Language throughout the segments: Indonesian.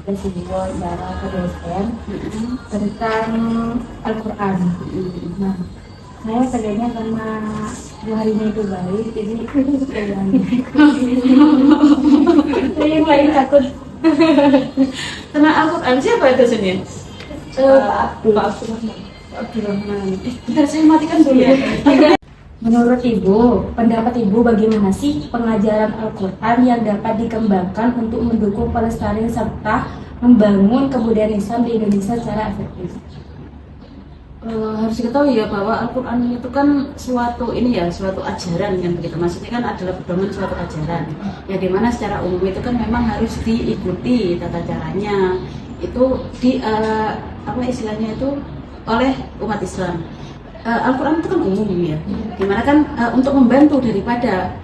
Residual cara PDSM tentang Al-Quran. Nah, saya pengennya karena 2 harinya itu baik, jadi saya bilang saya yang lain takut. Karena Al-Quran siapa itu sini? Pak Pak Abdurrahman. Bentar saya matikan dulu ya. Menurut Ibu, pendapat Ibu bagaimana sih pengajaran Al-Quran yang dapat dikembangkan untuk mendukung pelestarian serta membangun kebudayaan Islam di Indonesia secara efektif? Harus diketahui ya bahwa Al-Quran itu kan suatu ajaran kan begitu. Maksudnya kan adalah pedoman suatu ajaran. Ya dimana secara umum itu kan memang harus diikuti tata caranya itu apa istilahnya itu oleh umat Islam. Al-Quran itu kan umum ya, dimana kan untuk membantu daripada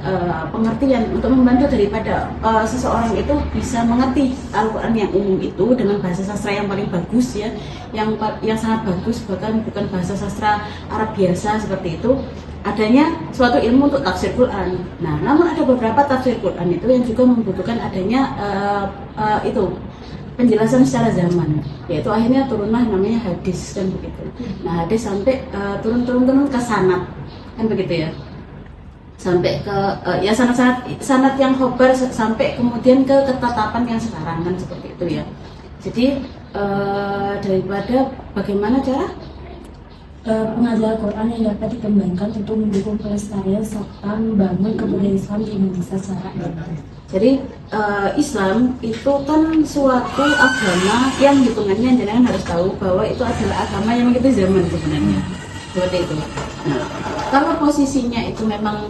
pengertian, untuk membantu daripada seseorang itu bisa mengerti Al-Quran yang umum itu dengan bahasa sastra yang paling bagus ya, yang sangat bagus, bahkan bukan bahasa sastra Arab biasa seperti itu, adanya suatu ilmu untuk tafsir Quran. Nah, namun ada beberapa tafsir Quran itu yang juga membutuhkan adanya itu penjelasan secara zaman, yaitu akhirnya turunlah namanya hadis kan begitu. Nah hadis sampai turun ke sanad kan begitu ya, sampai ke ya sanad yang khobar sampai kemudian ke ketetapan yang sekarang kan seperti itu ya. Jadi daripada bagaimana cara Pengajaran Quran yang dapat dikembangkan untuk mendukung pelestarian serta membangun kebudayaan Islam di Indonesia secara efektif. Jadi Islam itu kan suatu agama yang hitungannya jangan harus tahu bahwa itu adalah agama yang mengikuti zaman sebenarnya seperti itu. Nah, kalau posisinya itu memang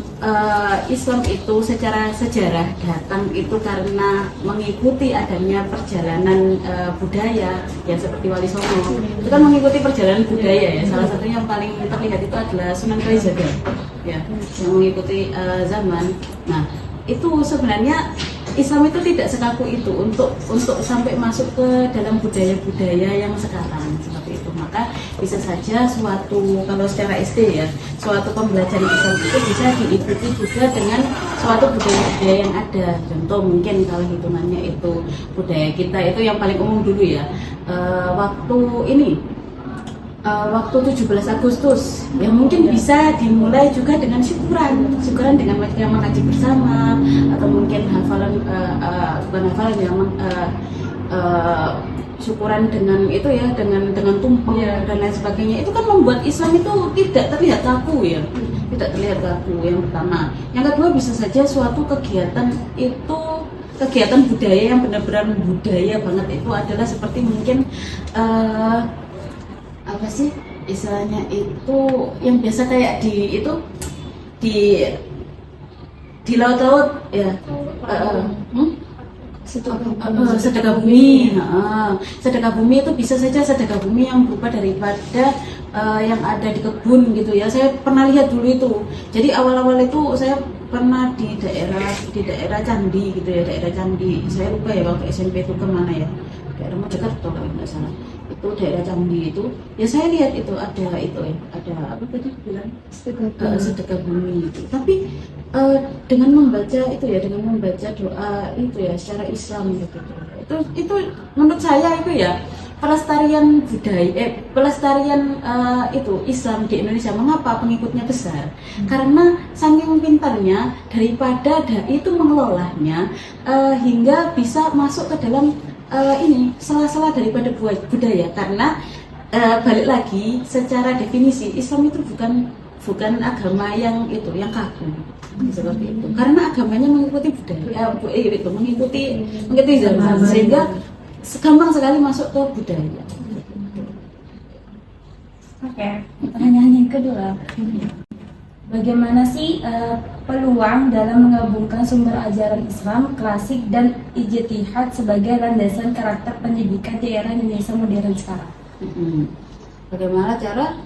Islam itu secara sejarah datang itu karena mengikuti adanya perjalanan budaya yang seperti Wali Songo itu kan mengikuti perjalanan budaya ya. Salah satunya yang paling terlihat itu adalah Sunan Kalijaga ya, yang mengikuti zaman. Nah itu sebenarnya Islam itu tidak sekaku itu untuk sampai masuk ke dalam budaya-budaya yang sekarang seperti itu. Maka bisa saja kalau secara SD ya, suatu pembelajaran Islam itu bisa diikuti juga dengan suatu budaya-budaya yang ada. Contoh mungkin kalau hitungannya itu budaya kita itu yang paling umum dulu ya, waktu 17 Agustus yang mungkin bisa dimulai juga dengan syukuran dengan mereka mengaji bersama, atau mungkin hafalan bukan hafalan ya, syukuran dengan itu ya, dengan tumpeng dan lain sebagainya. Itu kan membuat Islam itu tidak terlihat kaku ya, tidak terlihat kaku. Yang pertama, yang kedua bisa saja suatu kegiatan itu kegiatan budaya yang benar-benar budaya banget itu adalah seperti mungkin apa sih istilahnya itu yang biasa kayak di laut-laut ya, sedekah bumi. Sedekah bumi itu bisa saja sedekah bumi yang berupa daripada yang ada di kebun gitu ya. Saya pernah lihat dulu itu. Jadi awal-awal itu saya pernah di daerah Candi gitu ya, daerah Candi. Saya lupa ya waktu SMP itu kemana ya, daerah Mojokerto kalau nggak salah. Itu daerah Candi itu ya, saya lihat itu ada apa tadi bilang sedekah bumi itu. Tapi dengan membaca doa itu ya secara Islam gitu, itu menurut saya itu ya pelestarian budaya, pelestarian itu Islam di Indonesia. Mengapa pengikutnya besar? Karena saking pintarnya daripada itu mengelolanya hingga bisa masuk ke dalam ini sela-sela daripada budaya. Karena balik lagi secara definisi Islam itu bukan agama yang kaku seperti itu, karena agamanya mengikuti budaya itu mengikuti zaman, sehingga gampang sekali masuk ke budaya. Oke, pertanyaan yang kedua, bagaimana sih peluang dalam menggabungkan sumber ajaran Islam klasik dan ijtihad sebagai landasan karakter pendidikan di era Indonesia modern sekarang? Bagaimana cara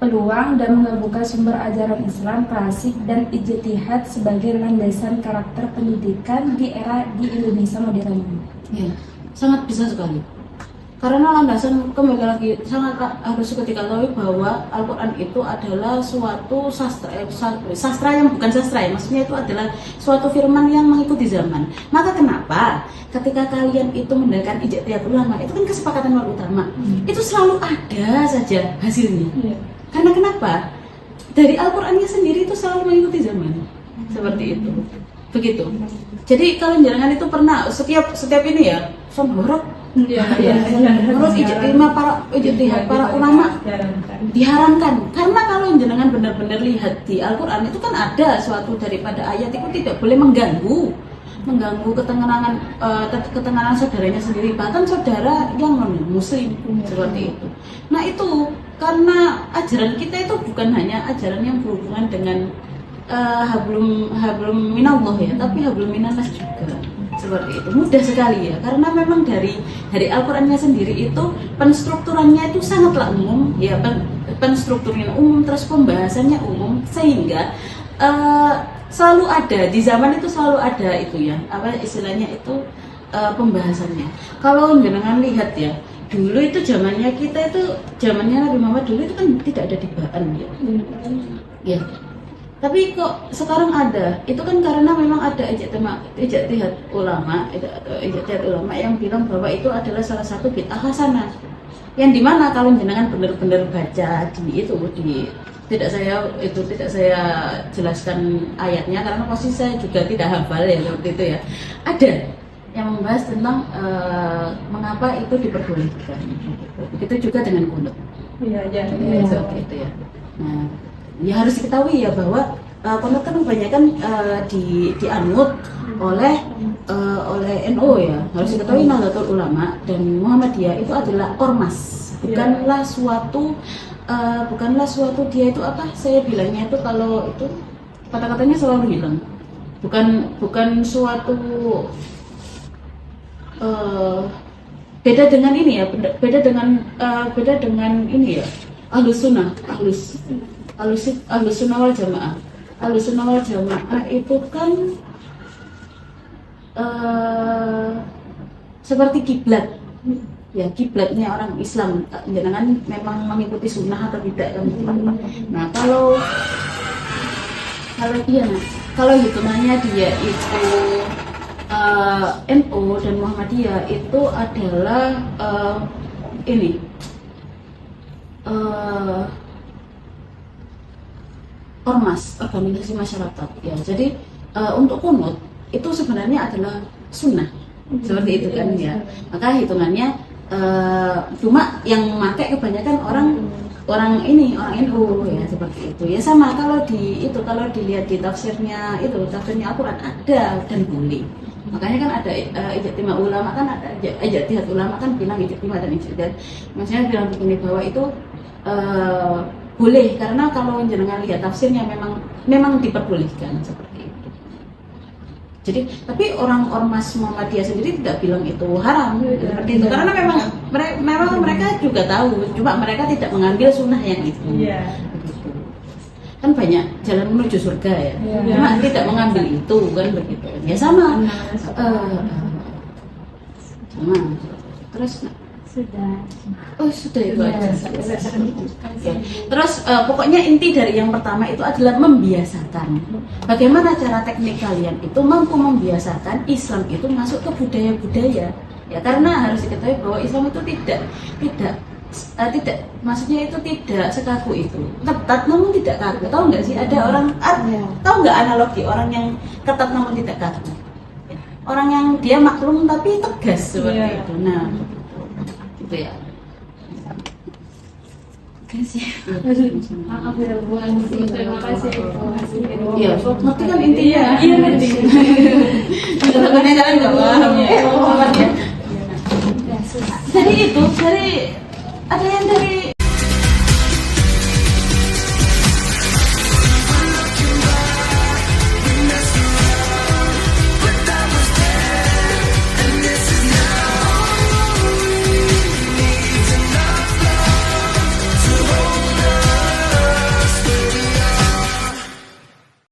Peluang dan menggabungkan sumber ajaran Islam klasik dan ijtihad sebagai landasan karakter pendidikan di era di Indonesia modern ini? ya, sangat bisa sekali. Karena landasan kembali lagi sangat harus ketika tahu bahwa Al-Quran itu adalah suatu sastra yang bukan sastra ya, maksudnya itu adalah suatu firman yang mengikuti zaman. Maka kenapa ketika kalian itu mendapatkan ijtihad ulama, itu kan kesepakatan ulama, itu selalu ada saja hasilnya. Karena kenapa? Dari Al-Qurannya sendiri itu selalu mengikuti zaman, seperti itu. Begitu. Jadi kalau jangan itu pernah setiap ini ya, sonborok. Menurut ijtihad para ulama diharamkan. Karena kalau jenengan benar-benar lihat di Al-Quran itu kan ada suatu daripada ayat itu tidak boleh mengganggu ketenangan saudaranya sendiri, bahkan saudara yang non muslim seperti itu. Nah itu karena ajaran kita itu bukan hanya ajaran yang berhubungan dengan hablum minallah ya, tapi hablum minannas juga. Seperti itu, mudah sekali ya, karena memang dari Al-Qurannya sendiri itu penstrukturannya itu sangatlah umum ya, penstrukturnya umum, terus pembahasannya umum, sehingga selalu ada di zaman itu, selalu ada itu ya, apa istilahnya itu pembahasannya. Kalau jenengan lihat ya, dulu itu zamannya kita itu, zamannya Nabi Muhammad dulu itu kan tidak ada dibaan ya. Ya. Tapi kok sekarang ada? Itu kan karena memang ada ijtihad ulama yang bilang bahwa itu adalah salah satu bid'ah hasanah. Yang dimana kalau jenengan benar-benar baca tidak saya jelaskan ayatnya karena posisi saya juga tidak hafal ya seperti itu ya. Ada yang membahas tentang mengapa itu diperbolehkan. Begitu juga dengan kunut. Iya. Seperti itu ya. Nah, ya harus diketahui ya bahwa kunut kan kebanyakan dianut oleh NU ya. Harus diketahui Nahdlatul Ulama dan Muhammadiyah itu adalah ormas, bukanlah suatu dia itu apa? Saya bilangnya itu kalau itu kata-katanya selalu hilang. Bukan suatu beda dengan ini ya, beda dengan ini ya. Ahlus sunnah wal jamaah. Ahlus sunnah wal jamaah itu kan seperti kiblat. Ya, kiblatnya orang Islam. Jangan memang mengikuti sunnah atau tidak kan. Nah, kalau hitungannya dia itu NU dan Muhammadiyah itu adalah ormas, organisasi masyarakat ya. Jadi untuk kunut itu sebenarnya adalah sunnah seperti itu kan ya. Maka hitungannya cuma yang memakai kebanyakan orang NU ya, seperti itu ya. Sama kalau dilihat di tafsirnya Al-Quran ada dan boleh. Makanya kan ada ijtihad ulama kan, ada ijtihad ulama kan bilang ijtihad dan ijtihad. Maksudnya bilang begini bahwa itu boleh, karena kalau jenengan lihat tafsirnya memang diperbolehkan seperti itu. Jadi tapi orang ormas Muhammadiyah sendiri tidak bilang itu haram seperti itu, karena memang mereka juga tahu, cuma mereka tidak mengambil sunnah yang itu. Begitu. Kan banyak jalan menuju surga ya, cuma tidak mengambil itu kan begitu. Ya sama. Terus sudah itu aja. Ya. Terus pokoknya inti dari yang pertama itu adalah membiasakan. Bagaimana cara teknik kalian itu mampu membiasakan Islam itu masuk ke budaya-budaya. Ya, karena harus diketahui bahwa Islam itu tidak maksudnya itu tidak sekaku itu. Ketat namun tidak kaku. Tahu nggak sih ada orang tahu nggak analogi orang yang ketat namun tidak kaku? Orang yang dia maklum tapi tegas seperti itu. Nah, gitu ya. Terima kasih. Iya, ngerti kan intinya? Iya, ngerti. Sebenarnya kalian nggak paham ya. Jadi itu ada yang dari